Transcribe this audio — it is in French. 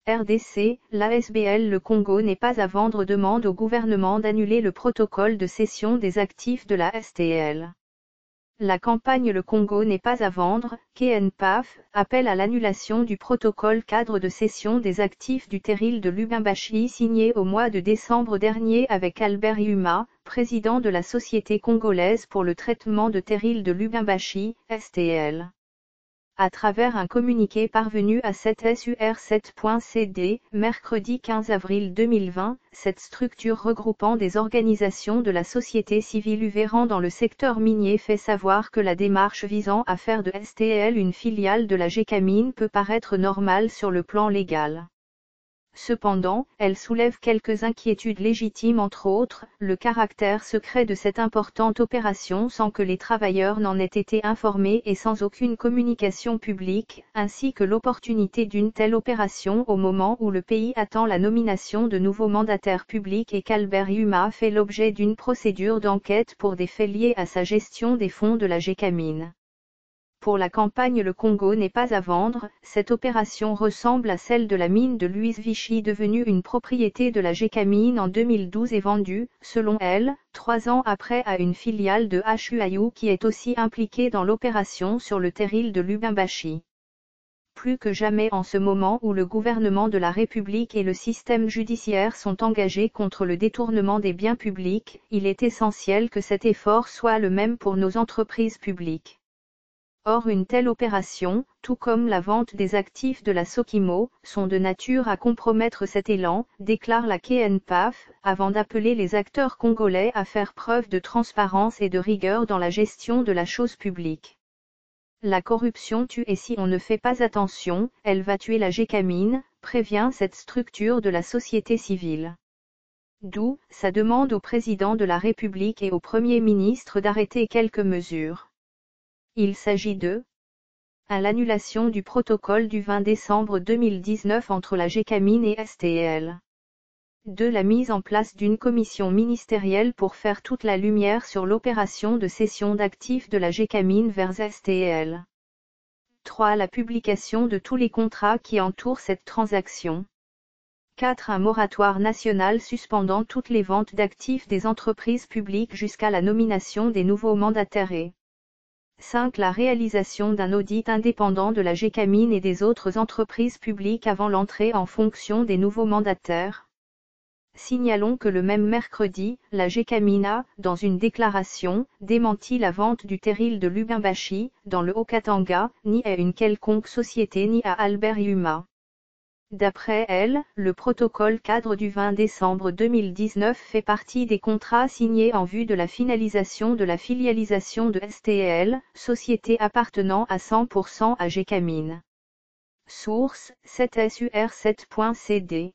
RDC, l'ASBL Le Congo n'est pas à vendre demande au gouvernement d'annuler le protocole de cession des actifs de la STL. La campagne Le Congo n'est pas à vendre, KNPAF, appelle à l'annulation du protocole cadre de cession des actifs du terril de Lubumbashi signé au mois de décembre dernier avec Albert Yuma, président de la Société congolaise pour le traitement de terril de Lubumbashi, STL. À travers un communiqué parvenu à 7sur7.cd, mercredi 15 avril 2020, cette structure regroupant des organisations de la société civile œuvrant dans le secteur minier fait savoir que la démarche visant à faire de STL une filiale de la Gécamine peut paraître normale sur le plan légal. Cependant, elle soulève quelques inquiétudes légitimes, entre autres, le caractère secret de cette importante opération sans que les travailleurs n'en aient été informés et sans aucune communication publique, ainsi que l'opportunité d'une telle opération au moment où le pays attend la nomination de nouveaux mandataires publics et qu'Albert Yuma fait l'objet d'une procédure d'enquête pour des faits liés à sa gestion des fonds de la Gécamine. Pour la campagne Le Congo n'est pas à vendre, cette opération ressemble à celle de la mine de Louise Vichy devenue une propriété de la Gécamine en 2012 et vendue, selon elle, 3 ans après à une filiale de HUAIU qui est aussi impliquée dans l'opération sur le terril de Lubumbashi. Plus que jamais en ce moment où le gouvernement de la République et le système judiciaire sont engagés contre le détournement des biens publics, il est essentiel que cet effort soit le même pour nos entreprises publiques. Or une telle opération, tout comme la vente des actifs de la Sokimo, sont de nature à compromettre cet élan, déclare la KNPAF, avant d'appeler les acteurs congolais à faire preuve de transparence et de rigueur dans la gestion de la chose publique. La corruption tue et si on ne fait pas attention, elle va tuer la Gécamine, prévient cette structure de la société civile. D'où sa demande au président de la République et au Premier ministre d'arrêter quelques mesures. Il s'agit de l'annulation du protocole du 20 décembre 2019 entre la Gécamine et STL. De la mise en place d'une commission ministérielle pour faire toute la lumière sur l'opération de cession d'actifs de la Gécamine vers STL. 3. La publication de tous les contrats qui entourent cette transaction. 4. Un moratoire national suspendant toutes les ventes d'actifs des entreprises publiques jusqu'à la nomination des nouveaux mandataires et 5. La réalisation d'un audit indépendant de la Gécamine et des autres entreprises publiques avant l'entrée en fonction des nouveaux mandataires. Signalons que le même mercredi, la Gécamine a, dans une déclaration, démenti la vente du terril de Lubumbashi, dans le Haut-Katanga, ni à une quelconque société ni à Albert Yuma. D'après elle, le protocole cadre du 20 décembre 2019 fait partie des contrats signés en vue de la finalisation de la filialisation de STL, société appartenant à 100% à Gécamine. Source, 7sur7.cd